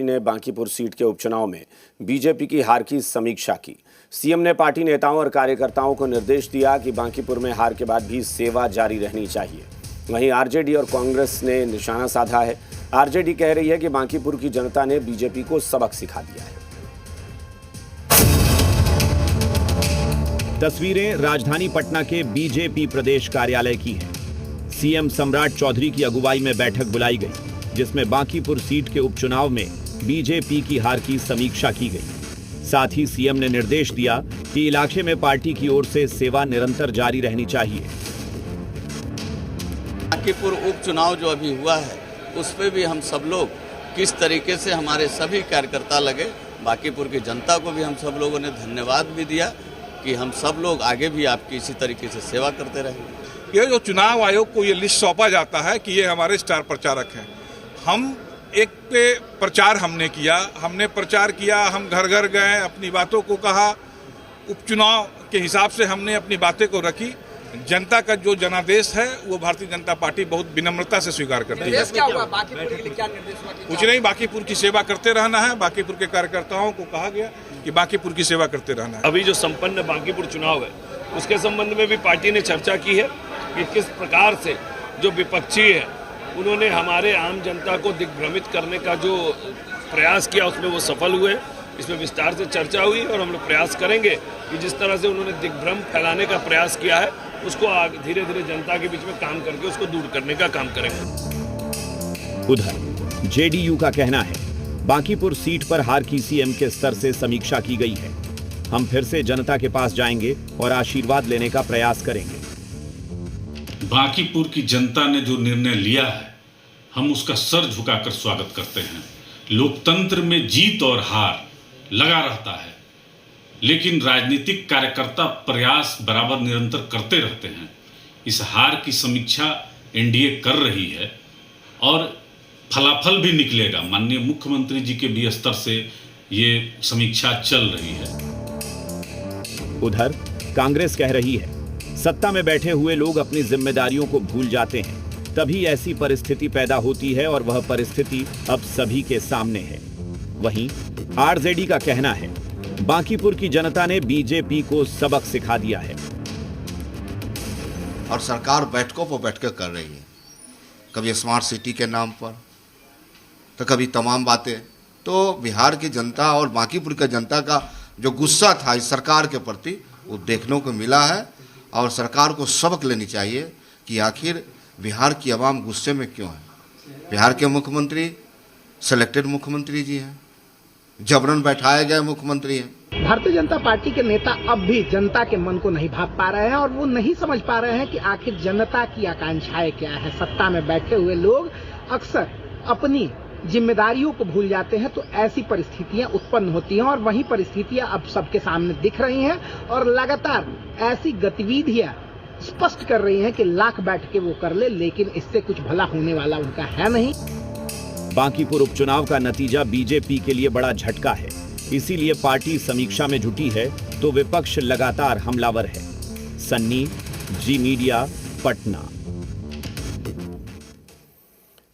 ने बांकीपुर सीट के उपचुनाव में बीजेपी की हार की समीक्षा की। सीएम ने पार्टी नेताओं और कार्यकर्ताओं को निर्देश दिया कि बांकीपुर में हार के बाद भी सेवा जारी रहनी चाहिए। वहीं आरजेडी और कांग्रेस ने निशाना साधा है। आरजेडी कह रही है कि बांकीपुर की जनता ने बीजेपी को सबक सिखा दिया है। तस्वीरें राजधानी पटना के बीजेपी प्रदेश कार्यालय की हैं। सीएम सम्राट चौधरी की अगुवाई में बैठक बुलाई गई, जिसमें बांकीपुर सीट के उपचुनाव में बीजेपी की हार की समीक्षा की गई। साथ ही सीएम ने निर्देश दिया कि इलाके में पार्टी की ओर से सेवा निरंतर जारी रहनी चाहिए। बांकीपुर उपचुनाव जो अभी हुआ है उस पे भी हम सब लोग किस तरीके से हमारे सभी कार्यकर्ता लगे, बांकीपुर की जनता को भी हम सब लोगों ने धन्यवाद भी दिया कि हम सब लोग आगे भी आपकी इसी तरीके से सेवा करते रहेंगे। ये जो चुनाव आयोग को ये लिस्ट सौंपा जाता है कि ये हमारे स्टार प्रचारक हैं, हम एक पे प्रचार हमने प्रचार किया, हम घर घर गए, अपनी बातों को कहा, उपचुनाव के हिसाब से हमने अपनी बातें को रखी। जनता का जो जनादेश है वो भारतीय जनता पार्टी बहुत विनम्रता से स्वीकार करती है। कुछ नहीं, बांकीपुर की सेवा करते रहना है। बांकीपुर के कार्यकर्ताओं को कहा गया कि बांकीपुर की सेवा करते रहना है। अभी जो संपन्न बांकीपुर चुनाव है उसके संबंध में भी पार्टी ने चर्चा की है कि किस प्रकार से जो विपक्षी है उन्होंने हमारे आम जनता को दिग्भ्रमित करने का जो प्रयास किया उसमें वो सफल हुए। इसमें विस्तार से चर्चा हुई और हम लोग प्रयास करेंगे कि जिस तरह से उन्होंने दिग्भ्रम फैलाने का प्रयास किया है उसको धीरे धीरे जनता के बीच में काम करके उसको दूर करने का काम करेंगे। उधर जेडीयू का कहना है बांकीपुर सीट पर हार की सीएम के स्तर से समीक्षा की गई है। हम फिर से जनता के पास जाएंगे और आशीर्वाद लेने का प्रयास करेंगे। बांकीपुर की जनता ने जो निर्णय लिया है हम उसका सर झुकाकर स्वागत करते हैं। लोकतंत्र में जीत और हार लगा रहता है, लेकिन राजनीतिक कार्यकर्ता प्रयास बराबर निरंतर करते रहते हैं। इस हार की समीक्षा एनडीए कर रही है और फलाफल भी निकलेगा। माननीय मुख्यमंत्री जी के भी स्तर से ये समीक्षा चल रही है। उधर कांग्रेस कह रही है सत्ता में बैठे हुए लोग अपनी जिम्मेदारियों को भूल जाते हैं, तभी ऐसी परिस्थिति पैदा होती है और वह परिस्थिति अब सभी के सामने है। वहीं आरजेडी का कहना है बांकीपुर की जनता ने बीजेपी को सबक सिखा दिया है और सरकार बैठकों पर बैठकर कर रही है, कभी स्मार्ट सिटी के नाम पर तो कभी तमाम बातें। तो बिहार की जनता और बांकीपुर की जनता का जो गुस्सा था इस सरकार के प्रति वो देखने को मिला है और सरकार को सबक लेनी चाहिए कि आखिर बिहार की आवाम गुस्से में क्यों है। बिहार के मुख्यमंत्री सिलेक्टेड मुख्यमंत्री जी हैं, जबरन बैठाए गए मुख्यमंत्री हैं। भारतीय जनता पार्टी के नेता अब भी जनता के मन को नहीं भाप पा रहे हैं और वो नहीं समझ पा रहे हैं कि आखिर जनता की आकांक्षाएं क्या है। सत्ता में बैठे हुए लोग अक्सर अपनी जिम्मेदारियों को भूल जाते हैं, तो ऐसी परिस्थितियां उत्पन्न होती हैं और वही परिस्थितियां अब सबके सामने दिख रही हैं और लगातार ऐसी गतिविधियां स्पष्ट कर रही हैं कि लाख बैठ के वो कर ले, लेकिन इससे कुछ भला होने वाला उनका है नहीं। बांकीपुर उपचुनाव का नतीजा बीजेपी के लिए बड़ा झटका है, इसीलिए पार्टी समीक्षा में जुटी है तो विपक्ष लगातार हमलावर है। सन्नी, जी मीडिया, पटना।